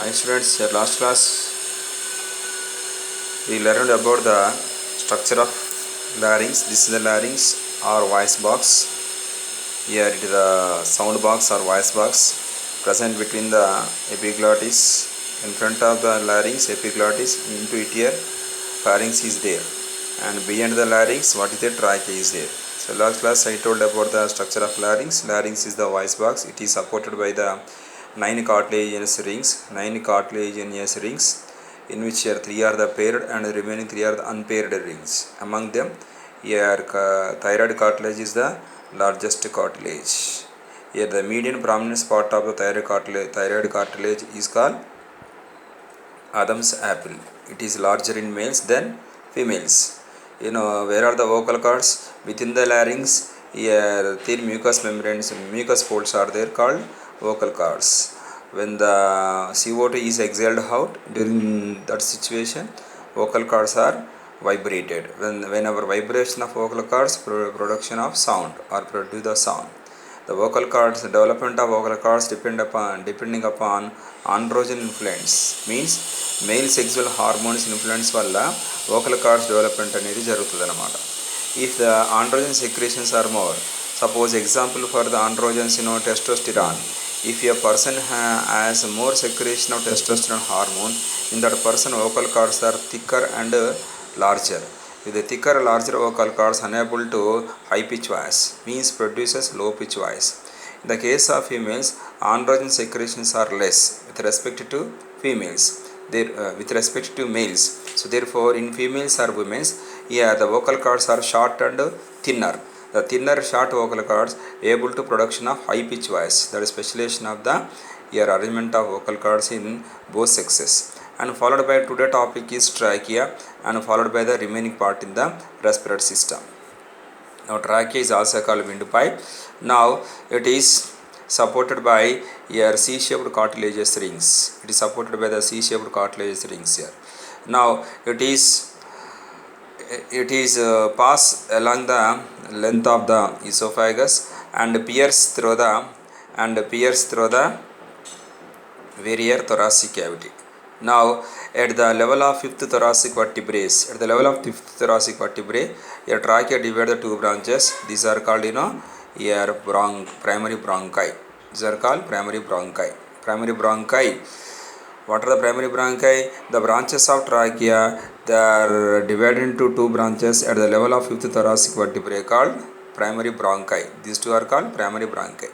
Hi students, last class we learned about the structure of larynx. This is the larynx or voice box. Here it is the sound box or voice box present between the epiglottis. In front of the larynx, epiglottis, into it here pharynx is there, and beyond the larynx, what is the trachea is there. So last class I told about the structure of larynx. Larynx is the voice box. It is supported by the nine cartilaginous rings, in which here three are the paired and the remaining three are the unpaired rings. Among them, here thyroid cartilage is the largest cartilage. Here the median prominence part of the thyroid cartilage is called Adam's apple. It is larger in males than females. Where are the vocal cords? Within the larynx, here thin mucous membranes, mucous folds are there called vocal cords. When the CO2 is exhaled out, during that situation, vocal cords are vibrated. Whenever vibration of vocal cords, production of sound or produce the sound. The vocal cords, the development of vocal cords depending upon androgen influence, means male sexual hormones influence వల్ల vocal cords development అనేది జరుగుతుంది అన్నమాట. If the androgen secretions are more, suppose example for the androgens, testosterone. If a person has more secretion of testosterone hormone, in that person vocal cords are thicker and larger. With the thicker larger vocal cords unable to high pitch voice, means produces low pitch voice. In the case of females, androgen secretions are less with respect to females, with respect to males. So therefore in females or women's, the vocal cords are short and thinner. The thinner short vocal cords able to production of high pitch voice. That is specialization of the arrangement of vocal cords in both sexes. And followed by today's topic is trachea, and followed by the remaining part in the respiratory system. Now trachea is also called windpipe. Now it is supported by C-shaped cartilaginous rings. It is supported by the C-shaped cartilaginous rings here. Now it is pass along the length of the esophagus and pierce through the inferior thoracic cavity. Now at the level of fifth thoracic vertebrae, your trachea divides the two branches. These are called primary bronchi. These are called primary bronchi. What are the primary bronchi? The branches of trachea, they are divided into two branches at the level of fifth thoracic vertebrae called primary bronchi. These two are called primary bronchi.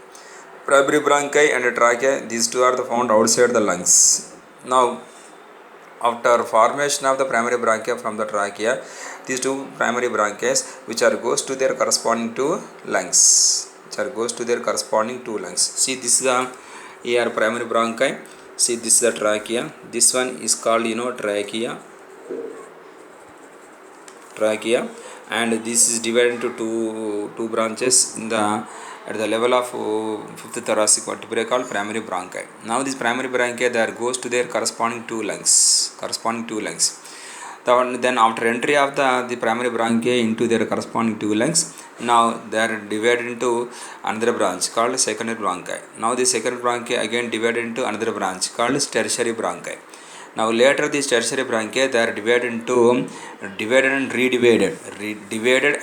Primary bronchi and trachea, these two are found outside the lungs. Now after formation of the primary bronchia from the trachea, these two primary bronchi which are goes to their corresponding to lungs. See, this is the primary bronchi. See, this is the trachea. This one is called trachea, and this is divided into two branches in the at the level of fifth thoracic vertebrae called primary bronchi. Now this primary bronchi there goes to their corresponding two lungs. Then after entry of the primary bronchi into their corresponding two lungs, now they are divided into another branch called secondary bronchi. Now the secondary bronchi again divided into another branch called tertiary bronchi. Now later these tertiary bronchi they are divided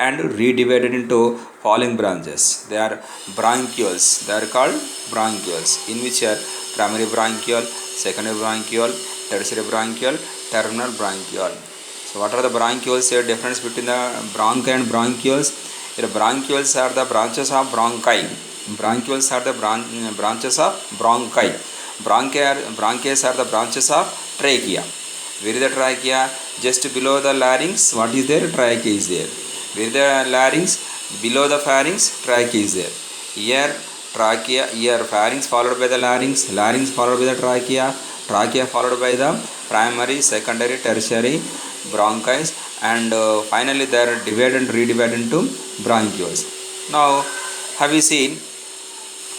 and redivided into following branches. They are bronchioles. They are called bronchioles, in which are primary bronchiole, secondary bronchiole, tertiary bronchiole, terminal bronchiole. So what are the bronchioles? Here difference between the bronchi and bronchioles. Here bronchioles are the branches of bronchi. Branchies are the branches of bronchi. Bronchies are the branches of trachea. Where is the trachea? Just below the larynx. What is there? Trachea is there. Where is the larynx? Below the pharynx, trachea is there. Here trachea, here pharynx followed by the larynx followed by the trachea followed by the primary, secondary, tertiary bronchi, and finally they are divided and redivided into bronchioles. Now have you seen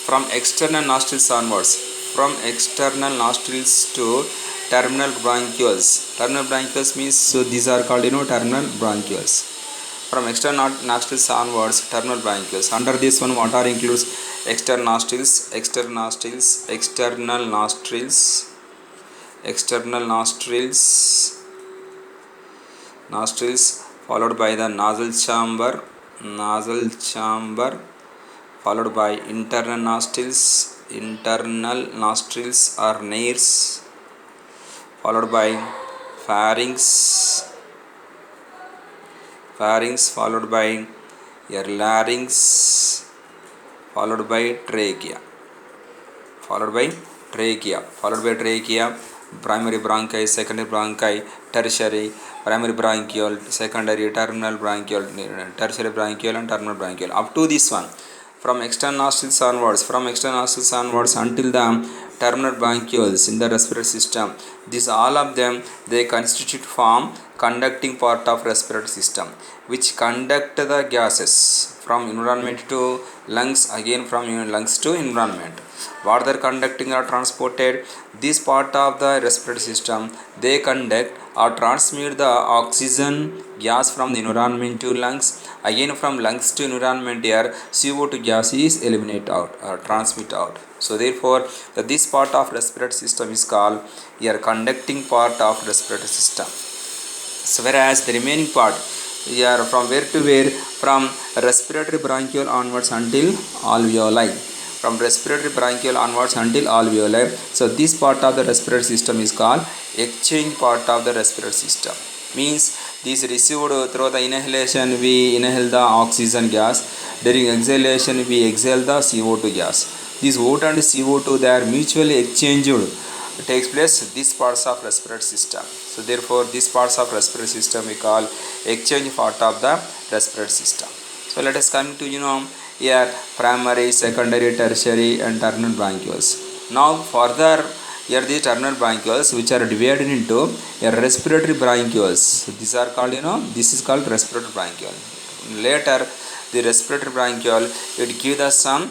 from external nostrils onwards, from external nostrils to terminal bronchioles. Terminal bronchioles means, so these are called terminal bronchioles. From external nostrils onwards, terminal bronchioles. Under this one, what are includes external nostrils, external nostrils followed by the nasal chamber followed by internal nostrils or nares followed by pharynx followed by your larynx followed by trachea, primary bronchi, secondary bronchi, tertiary, primary bronchiole, secondary, terminal bronchiole, tertiary bronchiole and terminal bronchiole. Up to this one, from external nostrils onwards until the terminal bronchioles in the respiratory system. These all of them, they constitute form conducting part of respiratory system, which conduct the gases from environment to lungs, again from lungs to environment. What they are conducting or transported, this part of the respiratory system, they conduct or transmit the oxygen gas from the environment to lungs, again from lungs to environment air, CO2 gas is eliminate out or transmit out. So therefore this part of respiratory system is called a conducting part of respiratory system. So whereas the remaining part, from where to where, from respiratory bronchiole onwards until alveoli, from respiratory bronchiole onwards until alveoli. So this part of the respiratory system is called exchange part of the respiratory system. Means this received through the inhalation, we inhale the oxygen gas, during exhalation we exhale the CO2 gas. This O2 and CO2, they are mutually exchanged, takes place these parts of respiratory system. So therefore these parts of respiratory system we call exchange part of the respiratory system. So let us come to here primary, secondary, tertiary and terminal bronchioles. Now further here the terminal bronchioles, which are divided into respiratory bronchioles. So these are called this is called respiratory bronchiole. Later the respiratory bronchiole, it gives us some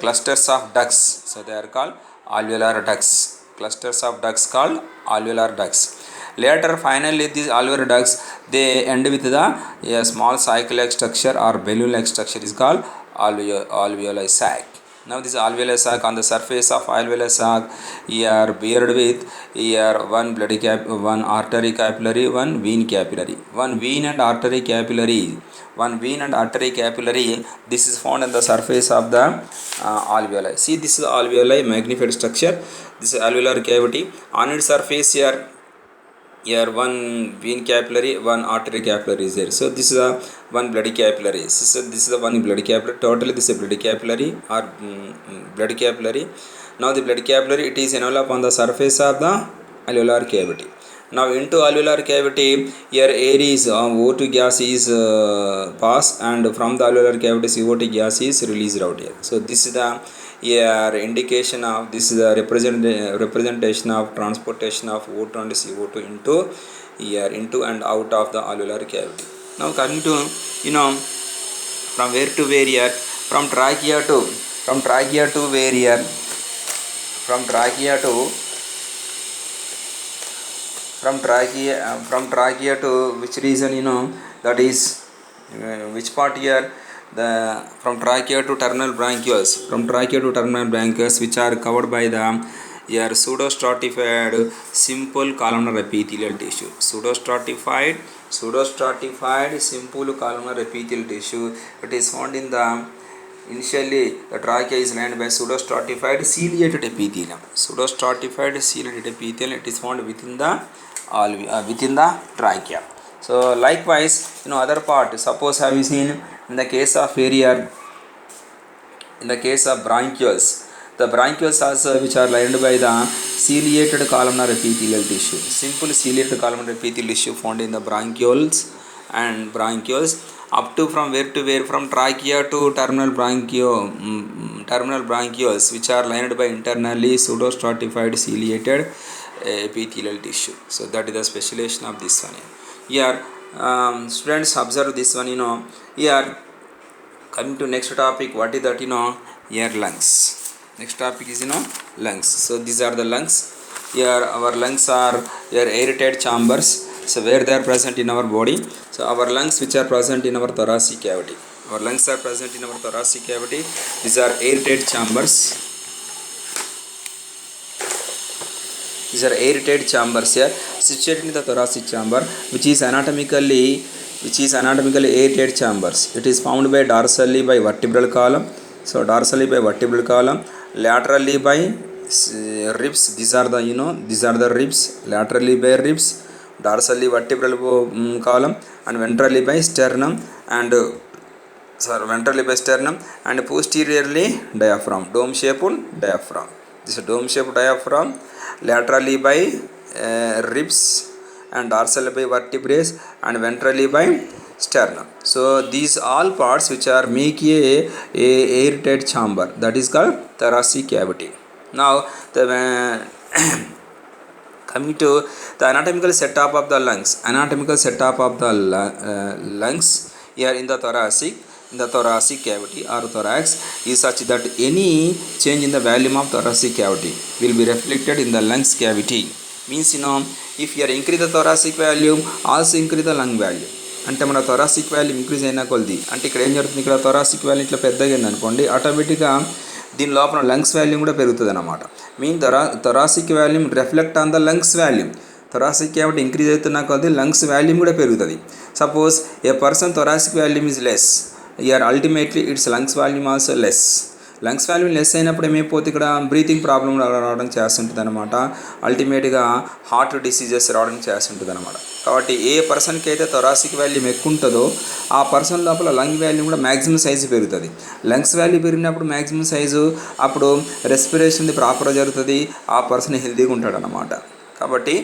clusters of ducts. So they are called alveolar ducts. Clusters of ducts called alveolar ducts. Later finally these alveolar ducts, they end with the small sac-like structure or balloon-like structure is called alveoli sac. Now this alveoli sac, on the surface of alveoli sac, are beared with one one artery capillary, one vein capillary, one vein and artery capillary. This is found on the surface of the alveoli. See, this is alveoli magnified structure. This is alveolar cavity. On its surface here one vein capillary, one artery capillary is there. So this is a one bloody capillary. So this is the one bloody capillary. Totally this is a bloody capillary or blood capillary. Now the blood capillary, it is enveloped on the surface of the alveolar cavity. Now into alveolar cavity, here air is O2 gas is pass, and from the alveolar cavity CO2 gas is released out here. So this is the indication of, this is the representation of transportation of O2 and CO2 into and out of the alveolar cavity. Now coming to from where to where here, from trachea to where here, from trachea to which region, that is which part here, from trachea to terminal bronchioles, which are covered by the pseudostratified simple columnar epithelial tissue. Pseudostratified simple columnar epithelial tissue. It is found in the, initially the trachea is lined by pseudostratified ciliated epithelium. It is found within the trachea. So likewise, other part, suppose have you seen in the case of bronchioles, the bronchioles also, which are lined by the ciliated columnar epithelial tissue. Simple ciliated columnar epithelial tissue found in the bronchioles up to from where to where, from trachea to terminal bronchioles, which are lined by internally pseudostratified ciliated epithelial tissue. So that is the specialization of this one. Here students observe this one, here coming to next topic, what is that, here lungs. Next topic is lungs. So these are the lungs. Here our lungs are airtight chambers, so where they are present in our body. So our lungs, which are present in our thoracic cavity, these are airtight chambers. These are airtight chambers here situated in the thoracic chamber, which is anatomically airtight chambers. It is formed by dorsally by vertebral column. So dorsally by vertebral column, laterally by ribs. These are the ribs. Laterally by ribs, dorsally vertebral column, and ventrally by sternum, and ventrally by sternum, and posteriorly diaphragm, dome shaped diaphragm. This is dome shaped diaphragm, laterally by ribs, and dorsally by vertebrae, and ventrally by sternum. So these all parts which are make a airtight chamber, that is called thoracic cavity. Now the coming to the anatomical setup of the lungs. Anatomical setup of the lungs here in the thoracic cavity or thorax is such that any change in the volume of thoracic cavity will be reflected in the lungs cavity. Means if you are increase the thoracic volume, also increase the lung volume. అంటే మన thoracic volume increase అయినా కొద్ది, అంటే ఇక్కడ ఏం జరుగుతుంది, ఇక్కడ thoracic volume ఇట్లా పెద్దగా అయిందనుకోండి, ఆటోమేటిక్గా దీని లోపల లంగ్స్ వాల్యూమ్ కూడా పెరుగుతుంది అన్నమాట. Mean thoracic volume reflect on the lungs volume. Thoracic cavity increase అవుతున్నా కొద్ది లంగ్స్ వాల్యూమ్ కూడా పెరుగుతుంది. Suppose A person thoracic volume is less, year ultimately it's lungs volume also less. Lungs volume less అయినప్పుడు ఏమైపోతుంది, ఇక్కడ బ్రీతింగ్ ప్రాబ్లం రావడం చేస్తుంటుంది అనమాట. అల్టిమేట్గా హార్ట్ డిసీజెస్ రావడం చేస్తుంటుంది అనమాట. కాబట్టి ఏ పర్సన్కి అయితే థొరాసిక్ వాల్యూమ్ ఎక్కువ ఉంటుందో ఆ పర్సన్ లోపల లంగ్ వాల్యూమ్ కూడా మ్యాక్సిమం సైజు పెరుగుతుంది. లంగ్స్ వాల్యూ పెరిగినప్పుడు మ్యాక్సిమం సైజు, అప్పుడు రెస్పిరేషన్ ప్రాపర్గా జరుగుతుంది, ఆ పర్సన్ హెల్తీగా ఉంటాడు అన్నమాట. కాబట్టి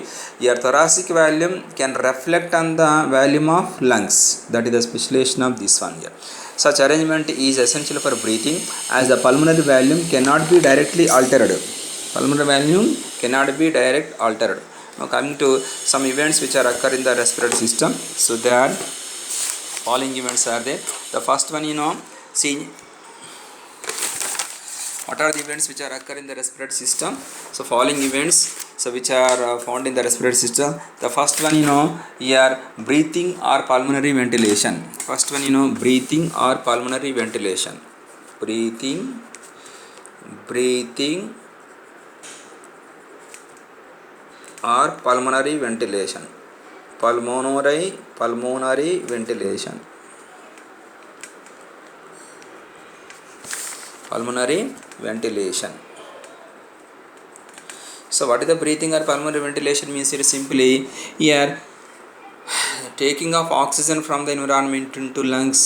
your thoracic volume can reflect on the volume of lungs. That is the specialization of this one here. Such arrangement is essential for breathing as the pulmonary volume cannot be directly altered. Pulmonary volume cannot be direct altered. Now coming to some events which are occur in the respiratory system. So there following events are there. The first one, see what are the events which are occur in the respiratory system. So following events which are found in the respiratory system. The first one, here breathing or pulmonary ventilation. First one, breathing or pulmonary ventilation. Breathing or pulmonary ventilation. Pulmonary ventilation. Pulmonary ventilation. So what is the breathing or pulmonary ventilation means? It is simply here taking of oxygen from the environment into lungs.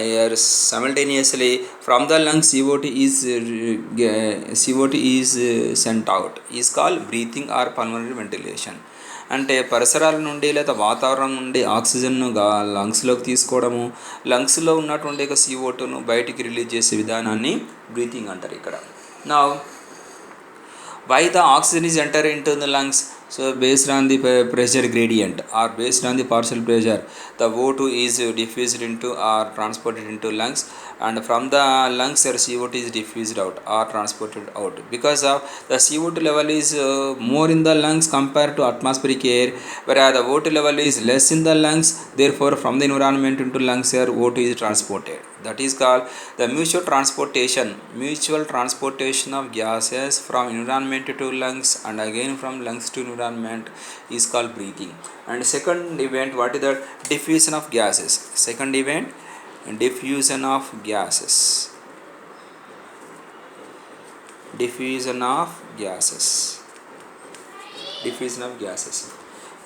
Here simultaneously from the lungs CO2 is sent out, is called breathing or pulmonary ventilation. అంటే పరిసరాల నుండి లేదా వాతావరణం నుండి ఆక్సిజన్ను లంగ్స్లోకి తీసుకోవడము, లంగ్స్లో ఉన్నటువంటి CO2ను బయటికి రిలీజ్ చేసే విధానాన్ని బ్రీతింగ్ అంటారు ఇక్కడ. Now why the oxygen is enter into the lungs? So based on the pressure gradient or based on the partial pressure, the O2 is diffused into or transported into lungs, and from the lungs your CO2 is diffused out or transported out. Because of the CO2 level is more in the lungs compared to atmospheric air, whereas the O2 level is less in the lungs, therefore from the environment into lungs your O2 is transported. That is called the mutual transportation of gases from environment to lungs and again from lungs to environment is called breathing. And second event, what is the diffusion of gases? Second event, diffusion of gases. Diffusion of gases.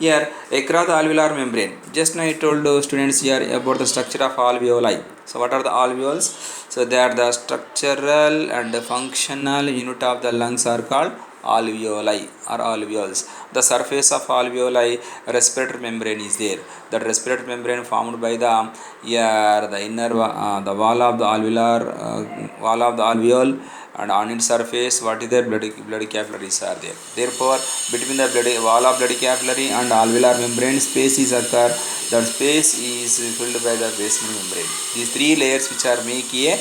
Here across the alveolar membrane. Just now I told students here about the structure of alveoli. So what are the alveoles? So they are the structural and functional unit of the lungs are called alveoli or alveoles. The surface of alveoli, respiratory membrane is there. That respiratory membrane formed by the inner the wall of the alveole, and on its surface what is there, blood capillaries are there. Therefore between the wall of blood capillary and alveolar membrane space is occur. That space is filled by the basement membrane. These three layers which are make a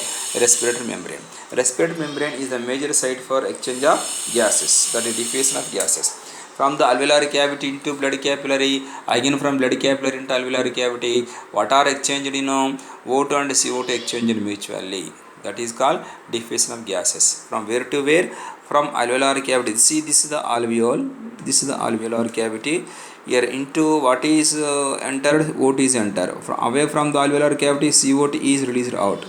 respiratory membrane. Respiratory membrane is the major site for exchange of gases, that is diffusion of gases. From the alveolar cavity into blood capillary, again from blood capillary into alveolar cavity, what are exchanged, O2 and CO2 exchanged mutually. That is called diffusion of gases. From where to where? From alveolar cavity. See, this is the alveole, This is the alveolar cavity. Here into what is entered, O2 is entered. Away from the alveolar cavity, CO2 is released out.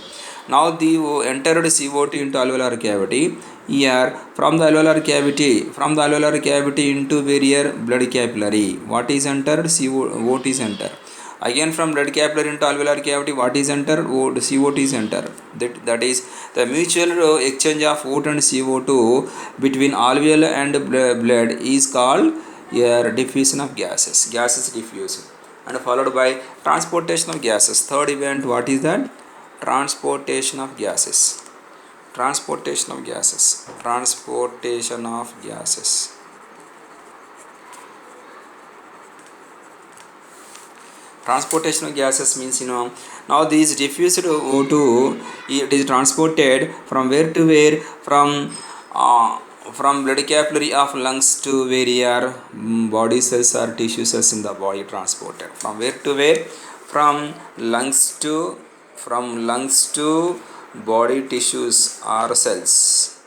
Now the entered CO2 into alveolar cavity. Here from the alveolar cavity into barrier blood capillary. What is entered? CO2 is entered. Again from blood capillary into alveolar cavity, what is entered? CO2 is entered. That is the mutual exchange of O2 and CO2 between alveoli and blood is called here diffusion of gases. Gases diffusion, and followed by transportation of gases. Third event, what is that? Transportation of gases. Transportation of gases. Transportation of gases. Transportation of gases means, now this diffused O2, it is transported from where to where? From blood capillary of lungs to where body cells or tissue cells in the body transported. From where to where? From lungs to body tissues or cells.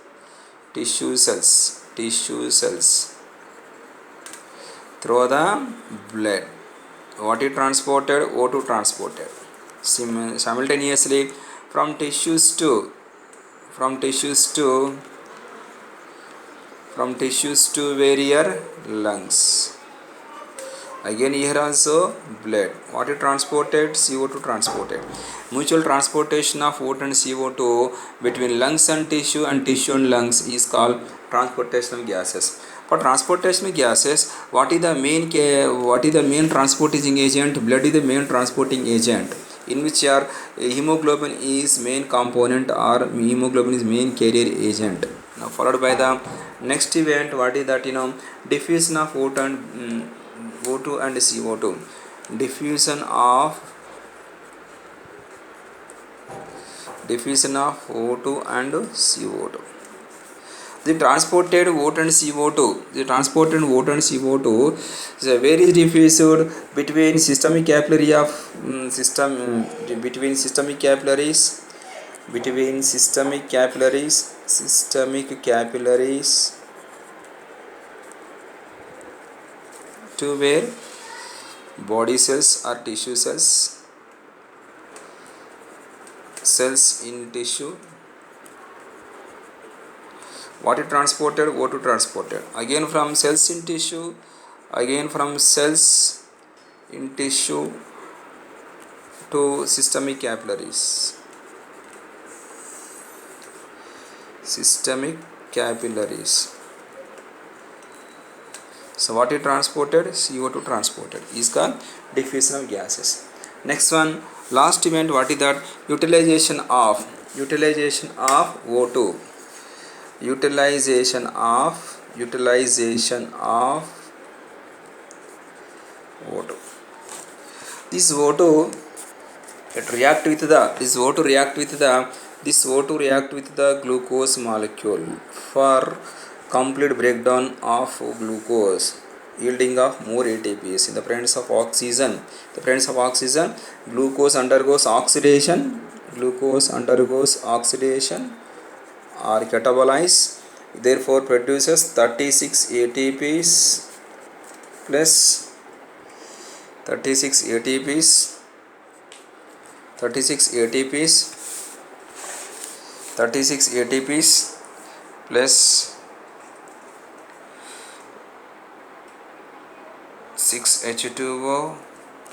Tissue cells through the blood. What is transported? O2 transported. Simultaneously from tissues to where? Lungs. Again here also blood. What is transported? CO2 transported. Mutual transportation of O2 and CO2 between lungs and tissue and lungs is called transportation of gases. For transportation of gases, what is the main transporting agent? Blood is the main transporting agent, in which are hemoglobin is main component, or hemoglobin is main carrier agent. Now followed by the next event, what is that? Diffusion of O2 and CO2. Diffusion of O2 and CO2. The transported O2 and CO2, so where is diffused? Between systemic capillary of between systemic capillaries to where? Body cells or tissue cells in tissue. What is transported? O2 transported. Again from cells in tissue to systemic capillaries. So what is transported? CO2 transported is called diffusion of gases. Next one, last event, what is that? Utilization of O2. Utilization of O2. This O2 react with the glucose molecule for complete breakdown of glucose, yielding of more ATPs. In the presence of oxygen, glucose undergoes oxidation or catabolized, therefore produces 36 ATPs plus 36 ATPs plus 6H2O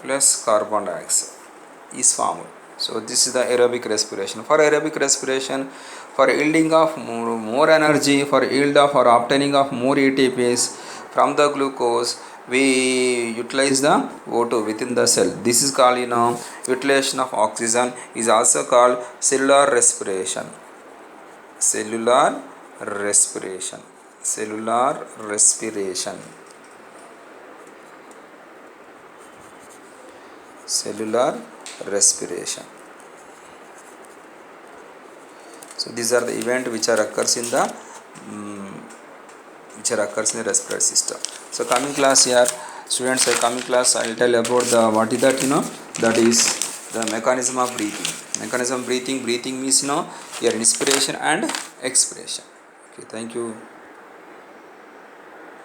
plus carbon dioxide is formed. So this is the aerobic respiration. For aerobic respiration, for yielding of more energy, for yield of or obtaining of more ATPs from the glucose, we utilize the O2 within the cell. This is called utilization of oxygen, is also called cellular respiration. Cellular respiration. So these are the events which occurs in the respiratory system. So coming class here, students, I will tell about the what is that that is the mechanism of breathing. Breathing means your inspiration and expiration. Okay, thank you.